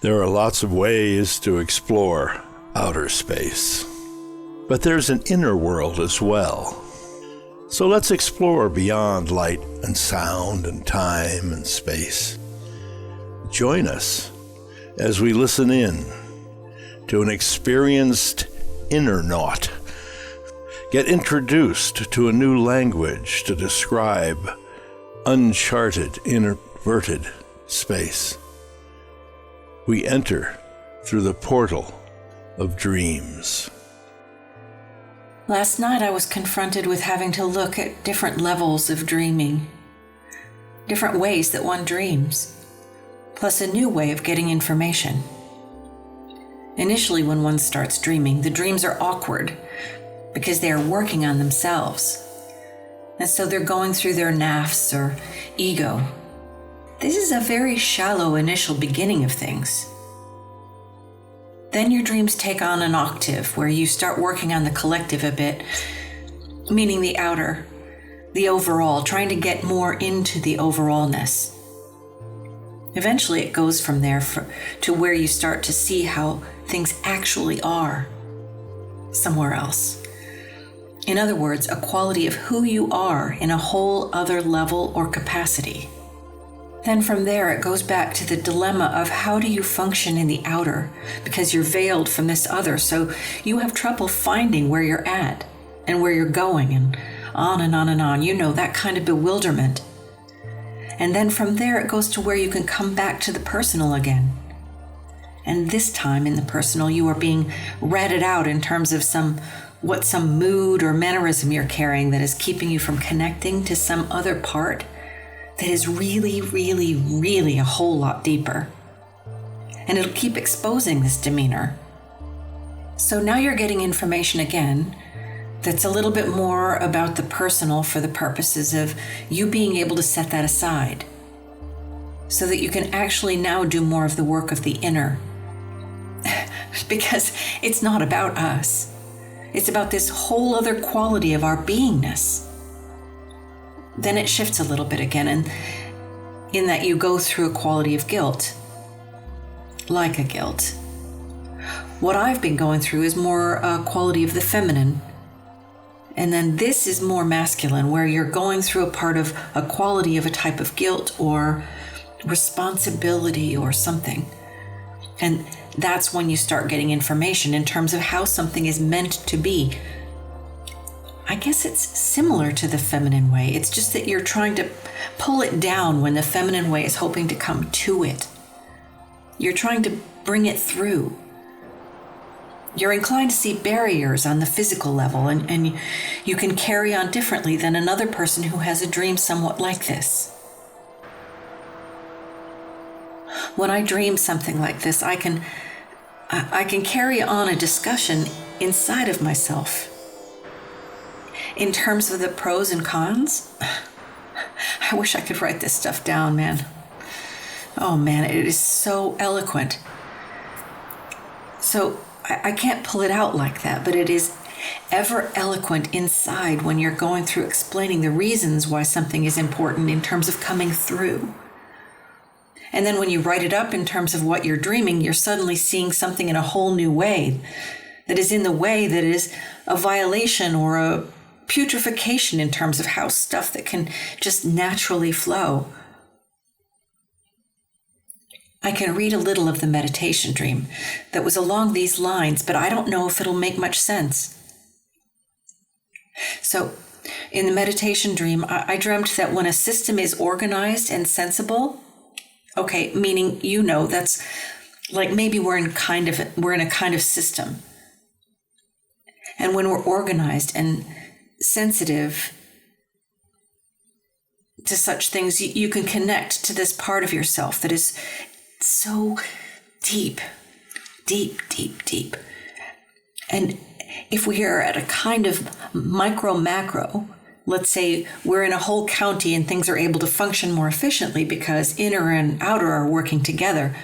There are lots of ways to explore outer space, but there's an inner world as well. So let's explore beyond light and sound and time and space. Join us as we listen in to an experienced inner naut. Get introduced to a new language to describe uncharted, inverted space. We enter through the portal of dreams. Last night I was confronted with having to look at different levels of dreaming, different ways that one dreams, plus a new way of getting information. Initially, when one starts dreaming, the dreams are awkward because they are working on themselves. And so they're going through their nafs or ego. This is a very shallow initial beginning of things. Then your dreams take on an octave where you start working on the collective a bit, meaning the outer, the overall, trying to get more into the overallness. Eventually it goes from there to where you start to see how things actually are somewhere else. In other words, a quality of who you are in a whole other level or capacity. Then from there, it goes back to the dilemma of how do you function in the outer because you're veiled from this other, so you have trouble finding where you're at and where you're going and on and on and on. You know, that kind of bewilderment. And then from there, it goes to where you can come back to the personal again. And this time in the personal, you are being ratted out in terms of some mood or mannerism you're carrying that is keeping you from connecting to some other part that is really, really, really a whole lot deeper. And it'll keep exposing this demeanor. So now you're getting information again that's a little bit more about the personal for the purposes of you being able to set that aside so that you can actually now do more of the work of the inner. Because it's not about us. It's about this whole other quality of our beingness. Then it shifts a little bit again, and in that you go through a quality of guilt, like a guilt. What I've been going through is more a quality of the feminine, and then this is more masculine, where you're going through a part of a quality of a type of guilt or responsibility or something. And that's when you start getting information in terms of how something is meant to be. I guess it's similar to the feminine way. It's just that you're trying to pull it down when the feminine way is hoping to come to it. You're trying to bring it through. You're inclined to see barriers on the physical level, and you can carry on differently than another person who has a dream somewhat like this. When I dream something like this, I can carry on a discussion inside of myself. In terms of the pros and cons, I wish I could write this stuff down, man. Oh man, it is so eloquent. So I can't pull it out like that, but it is ever eloquent inside when you're going through explaining the reasons why something is important in terms of coming through. And then when you write it up in terms of what you're dreaming, you're suddenly seeing something in a whole new way that is in the way that is a violation or a putrefaction in terms of how stuff that can just naturally flow. I can read a little of the meditation dream that was along these lines, but I don't know if it'll make much sense. So, in the meditation dream, I dreamt that when a system is organized and sensible, okay, meaning, that's like maybe we're in a kind of system. And when we're organized and sensitive to such things, you can connect to this part of yourself that is so deep. And if we are at a kind of macro, let's say we're in a whole county and things are able to function more efficiently because inner and outer are working together.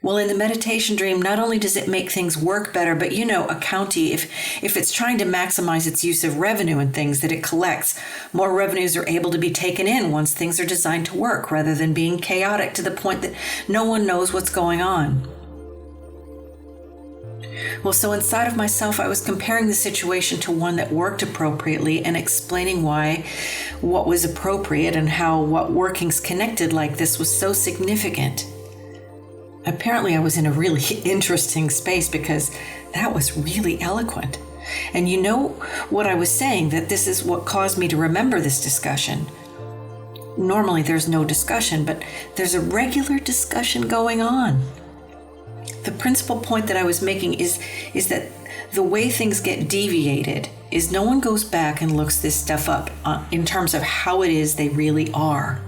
Well, in the meditation dream, not only does it make things work better, but a county, if it's trying to maximize its use of revenue and things that it collects, more revenues are able to be taken in once things are designed to work, rather than being chaotic to the point that no one knows what's going on. Well, so inside of myself, I was comparing the situation to one that worked appropriately and explaining why what was appropriate and how what workings connected like this was so significant. Apparently, I was in a really interesting space because that was really eloquent. And you know what I was saying, that this is what caused me to remember this discussion. Normally, there's no discussion, but there's a regular discussion going on. The principal point that I was making is that the way things get deviated is no one goes back and looks this stuff up in terms of how it is they really are.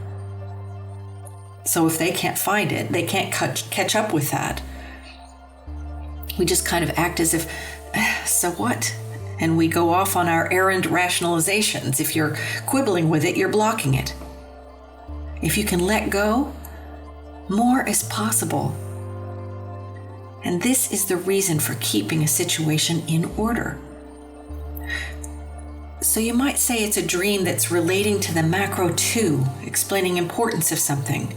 So if they can't find it, they can't catch up with that. We just kind of act as if, so what? And we go off on our errand rationalizations. If you're quibbling with it, you're blocking it. If you can let go, more is possible. And this is the reason for keeping a situation in order. So you might say it's a dream that's relating to the macro too, explaining importance of something.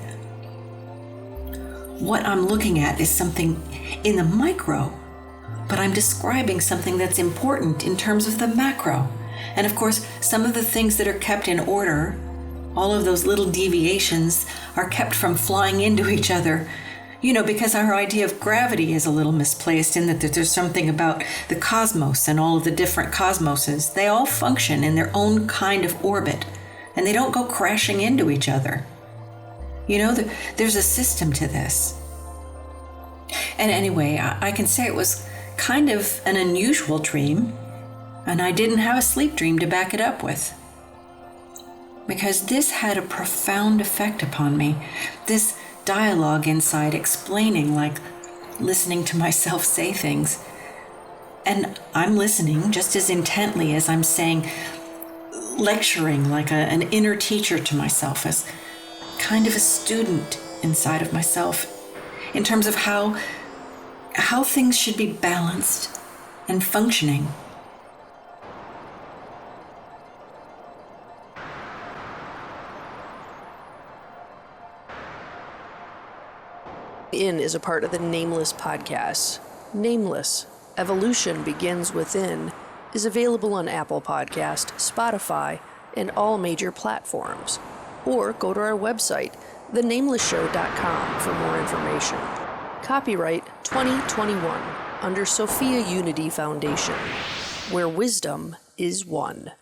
What I'm looking at is something in the micro, but I'm describing something that's important in terms of the macro. And of course, some of the things that are kept in order, all of those little deviations, are kept from flying into each other. Because our idea of gravity is a little misplaced in that there's something about the cosmos and all of the different cosmoses. They all function in their own kind of orbit, and they don't go crashing into each other. There's a system to this. And anyway, I can say it was kind of an unusual dream, and I didn't have a sleep dream to back it up with. Because this had a profound effect upon me. This dialogue inside explaining, like listening to myself say things. And I'm listening just as intently as I'm saying, lecturing like an inner teacher to myself, as kind of a student inside of myself, in terms of how things should be balanced and functioning. In is a part of the Nameless podcast. Nameless, Evolution Begins Within, is available on Apple Podcast, Spotify, and all major platforms. Or go to our website, thenamelessshow.com, for more information. Copyright 2021 under Sophia Unity Foundation, where wisdom is one.